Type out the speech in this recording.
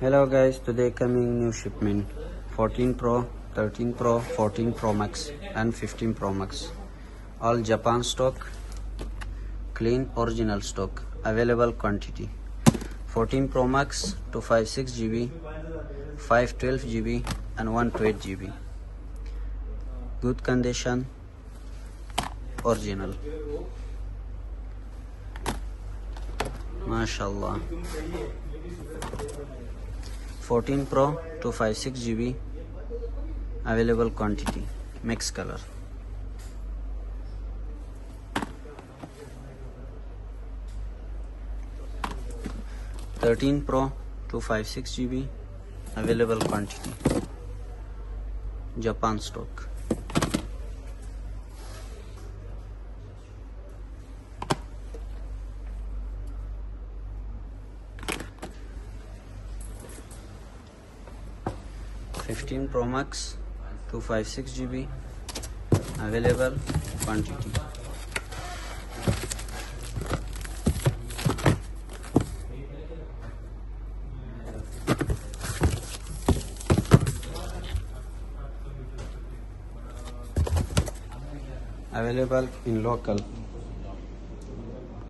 Hello guys, today coming new shipment 14 Pro, 13 Pro, 14 Pro Max and 15 Pro Max. All Japan stock, clean original stock, available quantity. 14 Pro Max 256 GB, 512 GB and 128 GB. Good condition, original. MashaAllah. 14 Pro 256 GB, available quantity, mix color. $13 Pro 256 GB, available quantity, Japan stock. $15 Pro Max 256 GB, available quantity. Available in local.